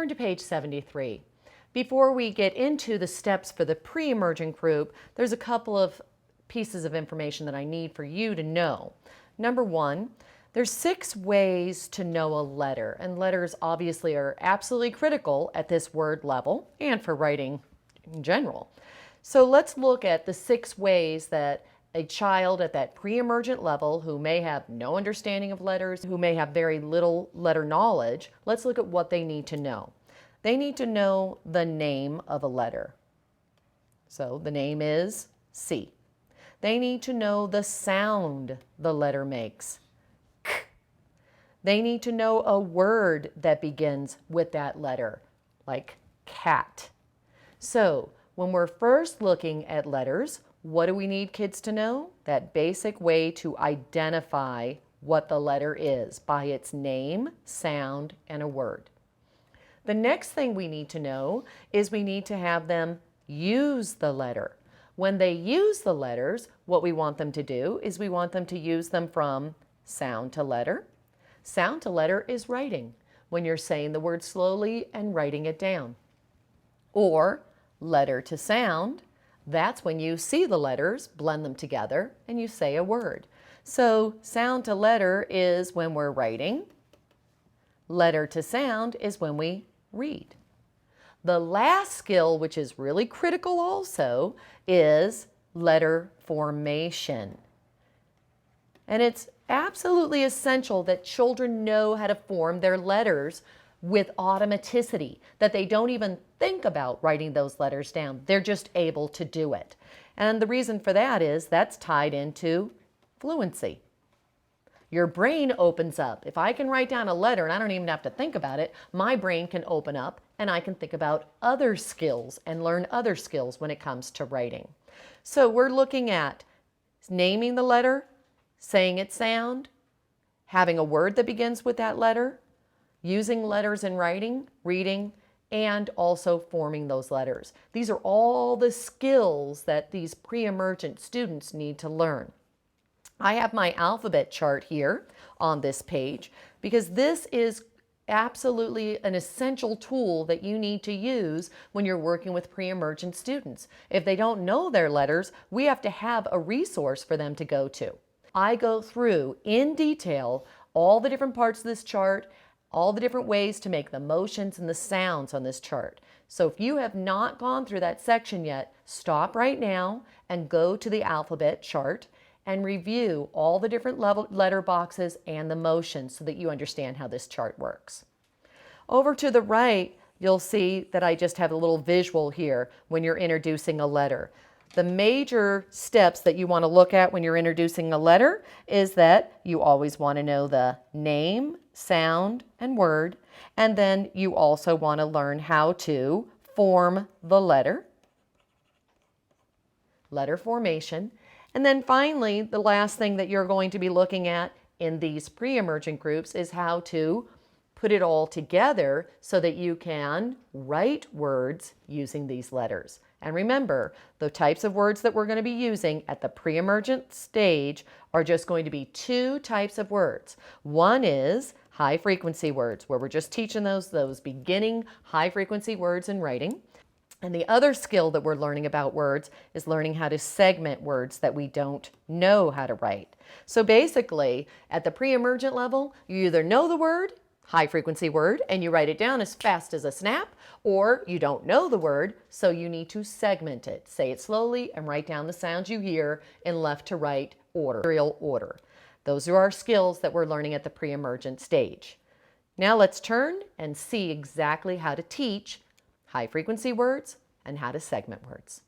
turn to page 73. Before we get into the steps for the pre-emergent group, there's a couple of pieces of information that I need for you to know. Number one, there's 6 ways to know a letter, and letters obviously are absolutely critical at this word level and for writing in general. So let's look at the 6 ways that a child at that pre-emergent level who may have no understanding of letters, who may have very little letter knowledge, let's look at what they need to know. They need to know the name of a letter. So the name is C. They need to know the sound the letter makes. K. They need to know a word that begins with that letter, like cat. So when we're first looking at letters, what do we need kids to know? That basic way to identify what the letter is by its name, sound, and a word. The next thing we need to know is we need to have them use the letter. When they use the letters, what we want them to do is we want them to use them from sound to letter. Sound to letter is writing, when you're saying the word slowly and writing it down. Or letter to sound, that's when you see the letters, blend them together, and you say a word. So sound to letter is when we're writing. Letter to sound is when we read. The last skill, which is really critical also, is letter formation. And it's absolutely essential that children know how to form their letters with automaticity, that they don't even think about writing those letters down. They're just able to do it. And the reason for that is that's tied into fluency. Your brain opens up. If I can write down a letter and I don't even have to think about it, my brain can open up and I can think about other skills and learn other skills when it comes to writing. So we're looking at naming the letter, saying its sound, having a word that begins with that letter, using letters in writing, reading, and also forming those letters. These are all the skills that these pre-emergent students need to learn. I have my alphabet chart here on this page because this is absolutely an essential tool that you need to use when you're working with pre-emergent students. If they don't know their letters, we have to have a resource for them to go to. I go through in detail all the different parts of this chart, all the different ways to make the motions and the sounds on this chart. So if you have not gone through that section yet, stop right now and go to the alphabet chart and review all the different letter boxes and the motions so that you understand how this chart works. Over to the right, you'll see that I just have a little visual here when you're introducing a letter. The major steps that you want to look at when you're introducing a letter is that you always want to know the name, sound, and word, and then you also want to learn how to form the letter formation. And then finally, the last thing that you're going to be looking at in these pre-emergent groups is how to put it all together so that you can write words using these letters. And remember, the types of words that we're going to be using at the pre-emergent stage are just going to be 2 types of words. One is high frequency words, where we're just teaching those beginning high frequency words in writing. And the other skill that we're learning about words is learning how to segment words that we don't know how to write. So basically, at the pre-emergent level, you either know the word, high frequency word, and you write it down as fast as a snap, or you don't know the word, so you need to segment it. Say it slowly and write down the sounds you hear in left to right order. Those are our skills that we're learning at the pre-emergent stage. Now let's turn and see exactly how to teach high frequency words and how to segment words.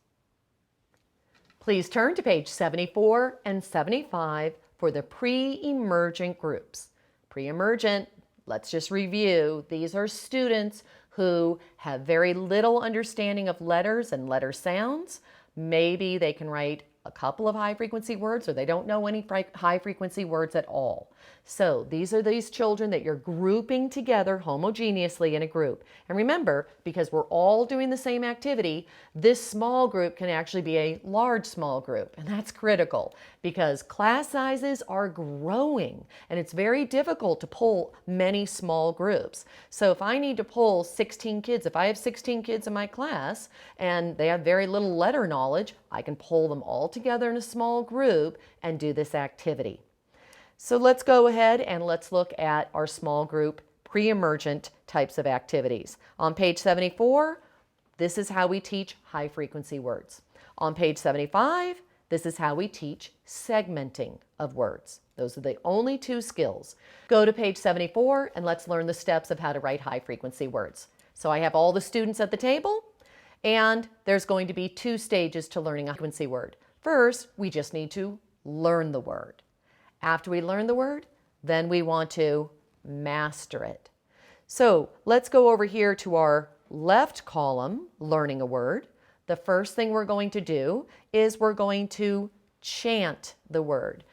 Please turn to page 74 and 75 for the pre-emergent groups. Pre-emergent, let's just review. These are students who have very little understanding of letters and letter sounds. Maybe they can write a couple of high frequency words, or they don't know any high frequency words at all. So these are these children that you're grouping together homogeneously in a group. And remember, because we're all doing the same activity, this small group can actually be a large small group, and that's critical because class sizes are growing and it's very difficult to pull many small groups. So if I need to pull 16 kids, if I have 16 kids in my class and they have very little letter knowledge, I can pull them all together in a small group and do this activity. So let's go ahead and let's look at our small group pre-emergent types of activities. On page 74, this is how we teach high frequency words. On page 75, this is how we teach segmenting of words. Those are the only two skills. Go to page 74 and let's learn the steps of how to write high frequency words. So I have all the students at the table and there's going to be two stages to learning a high frequency word. First, we just need to learn the word. After we learn the word, then we want to master it. So let's go over here to our left column, learning a word. The first thing we're going to do is we're going to chant the word.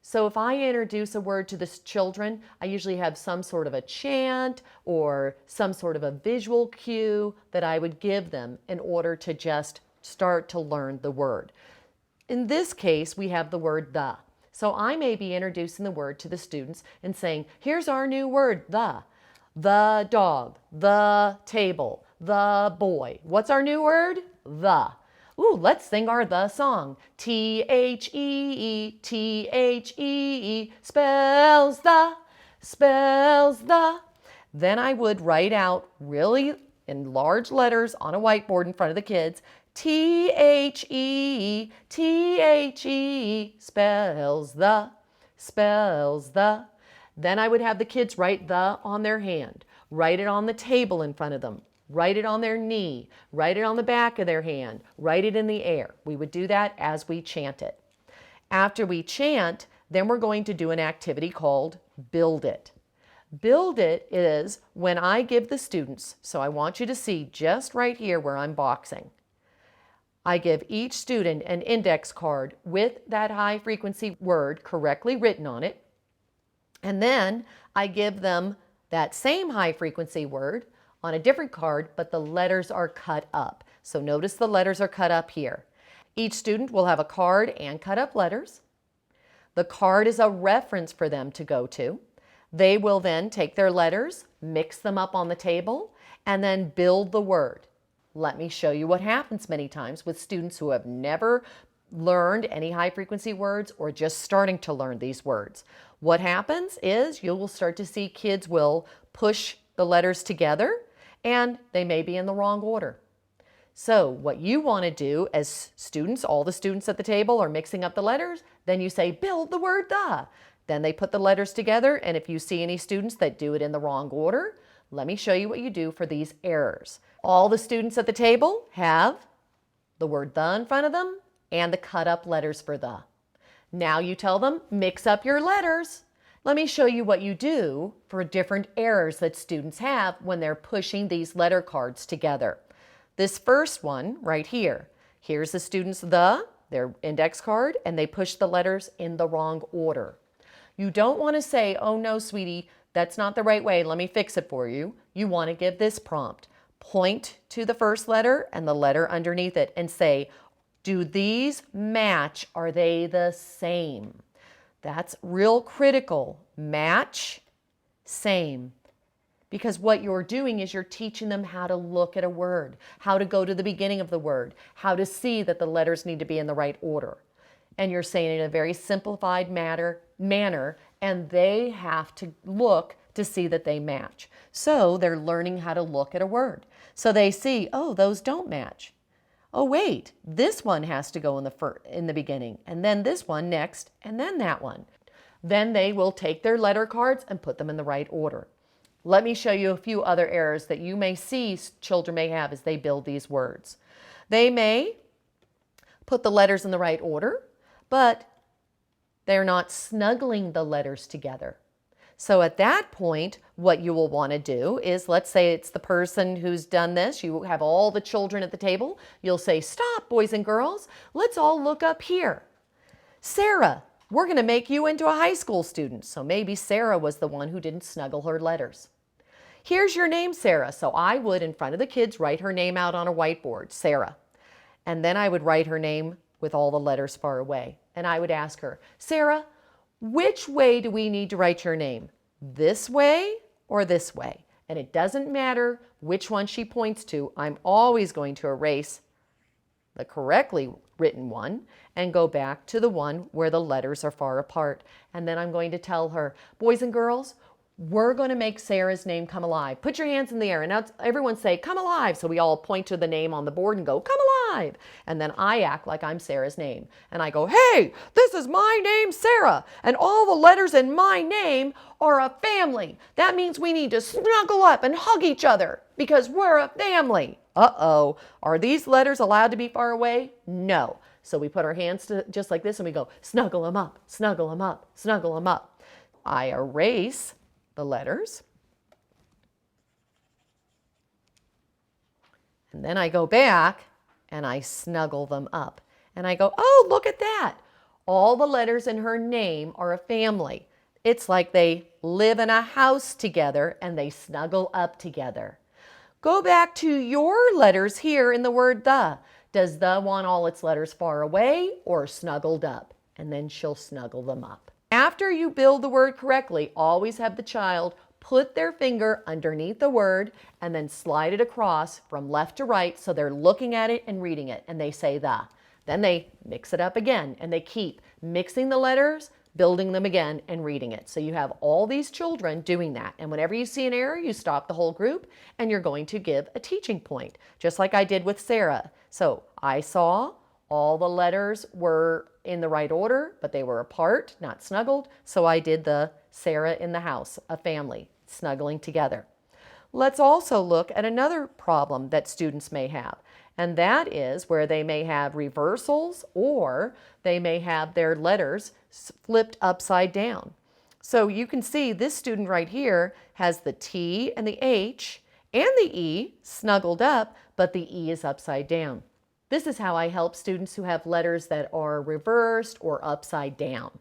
So if I introduce a word to the children, I usually have some sort of a chant or some sort of a visual cue that I would give them in order to just start to learn the word. In this case, we have the word the. So I may be introducing the word to the students and saying, here's our new word, the. The dog, the table, the boy. What's our new word? The. Ooh, let's sing our the song. T-H-E-E, T-H-E-E, spells the. Then I would write out really in large letters on a whiteboard in front of the kids, T-H-E-E, T-H-E-E, spells the. Then I would have the kids write the on their hand, write it on the table in front of them, write it on their knee, write it on the back of their hand, write it in the air. We would do that as we chant it. After we chant, then we're going to do an activity called build it. Build it is when I give the students, so I want you to see just right here where I'm boxing. I give each student an index card with that high frequency word correctly written on it. And then I give them that same high frequency word on a different card, but the letters are cut up. So notice the letters are cut up here. Each student will have a card and cut up letters. The card is a reference for them to go to. They will then take their letters, mix them up on the table, and then build the word. Let me show you what happens many times with students who have never learned any high frequency words or just starting to learn these words. What happens is you will start to see kids will push the letters together and they may be in the wrong order. So what you want to do as students, all the students at the table are mixing up the letters, then you say build the word the. Then they put the letters together, and if you see any students that do it in the wrong order, let me show you what you do for these errors. All the students at the table have the word the in front of them and the cut up letters for the. Now you tell them, mix up your letters. Let me show you what you do for different errors that students have when they're pushing these letter cards together. This first one right here, here's the students' their index card, and they push the letters in the wrong order. You don't want to say, oh no, sweetie, that's not the right way, let me fix it for you. You want to give this prompt. Point to the first letter and the letter underneath it and say, do these match? Are they the same? That's real critical. Match, same. Because what you're doing is you're teaching them how to look at a word, how to go to the beginning of the word, how to see that the letters need to be in the right order. And you're saying it in a very simplified manner, and they have to look to see that they match. So they're learning how to look at a word. So they see, oh, those don't match. Oh, wait, this one has to go in the beginning, and then this one next, and then that one. Then they will take their letter cards and put them in the right order. Let me show you a few other errors that you may see children may have as they build these words. They may put the letters in the right order, but they're not snuggling the letters together. So at that point, what you will want to do is, let's say it's the person who's done this. You have all the children at the table. You'll say, stop, boys and girls. Let's all look up here. Sarah, we're going to make you into a high school student. So maybe Sarah was the one who didn't snuggle her letters. Here's your name, Sarah. So I would, in front of the kids, write her name out on a whiteboard, Sarah. And then I would write her name with all the letters far away. And I would ask her, Sarah, which way do we need to write your name? This way or this way? And it doesn't matter which one she points to. I'm always going to erase the correctly written one and go back to the one where the letters are far apart. And then I'm going to tell her, boys and girls, we're going to make Sarah's name come alive. Put your hands in the air and now everyone say, come alive. So we all point to the name on the board and go, come alive. And then I act like I'm Sarah's name. And I go, hey, this is my name, Sarah. And all the letters in my name are a family. That means we need to snuggle up and hug each other because we're a family. Uh-oh, are these letters allowed to be far away? No. So we put our hands to just like this and we go, snuggle them up, snuggle them up, snuggle them up. I erase the letters. And then I go back and I snuggle them up. And I go, oh, look at that. All the letters in her name are a family. It's like they live in a house together and they snuggle up together. Go back to your letters here in the word the. Does the want all its letters far away or snuggled up? And then she'll snuggle them up. After you build the word correctly, always have the child put their finger underneath the word and then slide it across from left to right so they're looking at it and reading it and they say the. Then they mix it up again and they keep mixing the letters, building them again and reading it. So you have all these children doing that. And whenever you see an error, you stop the whole group and you're going to give a teaching point, just like I did with Sarah. So I saw all the letters were in the right order, but they were apart, not snuggled. So I did the Sarah in the house, a family, snuggling together. Let's also look at another problem that students may have. And that is where they may have reversals or they may have their letters flipped upside down. So you can see this student right here has the T and the H and the E snuggled up, but the E is upside down. This is how I help students who have letters that are reversed or upside down.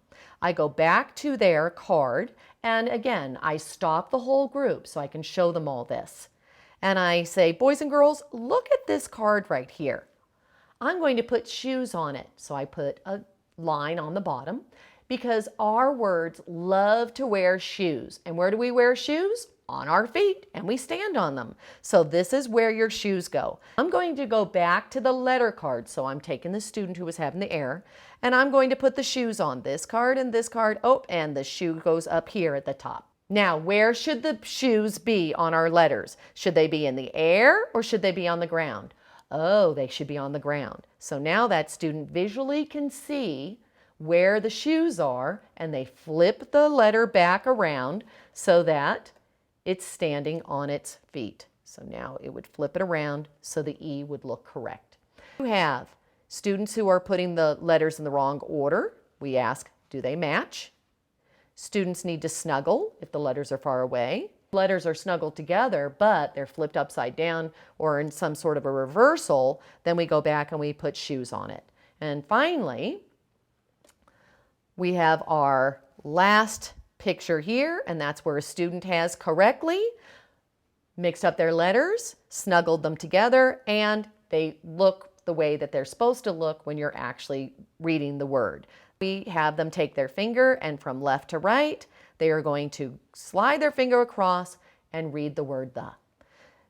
I go back to their card and again, I stop the whole group so I can show them all this. And I say, boys and girls, look at this card right here. I'm going to put shoes on it. So I put a line on the bottom because our words love to wear shoes. And where do we wear shoes? On our feet, and we stand on them. So this is where your shoes go. I'm going to go back to the letter card. So I'm taking the student who was having the error, and I'm going to put the shoes on this card and this card. Oh, and the shoe goes up here at the top. Now, where should the shoes be on our letters? Should they be in the air or should they be on the ground? Oh, they should be on the ground. So now that student visually can see where the shoes are, and they flip the letter back around so that it's standing on its feet. So now it would flip it around so the E would look correct. You have students who are putting the letters in the wrong order. We ask, do they match? Students need to snuggle if the letters are far away. Letters are snuggled together, but they're flipped upside down or in some sort of a reversal. Then we go back and we put shoes on it. And finally, we have our last picture here, and that's where a student has correctly mixed up their letters, snuggled them together, and they look the way that they're supposed to look when you're actually reading the word. We have them take their finger and from left to right, they are going to slide their finger across and read the word the.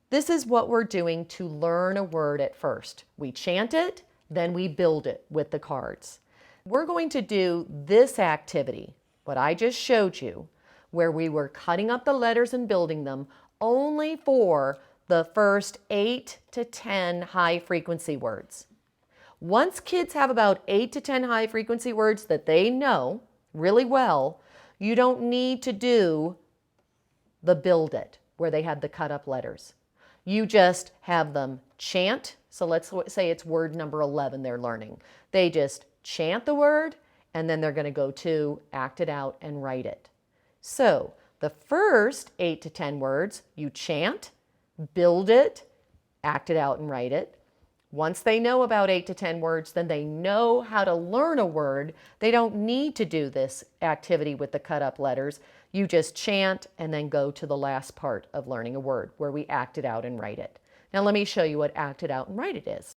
This is what we're doing to learn a word at first. We chant it, then we build it with the cards. We're going to do this activity, what I just showed you, where we were cutting up the letters and building them only for the first 8 to 10 high frequency words. Once kids have about 8 to 10 high frequency words that they know really well, you don't need to do the build it, where they have the cut up letters. You just have them chant. So let's say it's word number 11 they're learning. They just chant the word, and then they're going to go to act it out and write it. So the first 8 to 10 words, you chant, build it, act it out, and write it. Once they know about 8 to 10 words, then they know how to learn a word. They don't need to do this activity with the cut up letters. You just chant and then go to the last part of learning a word where we act it out and write it. Now let me show you what act it out and write it is.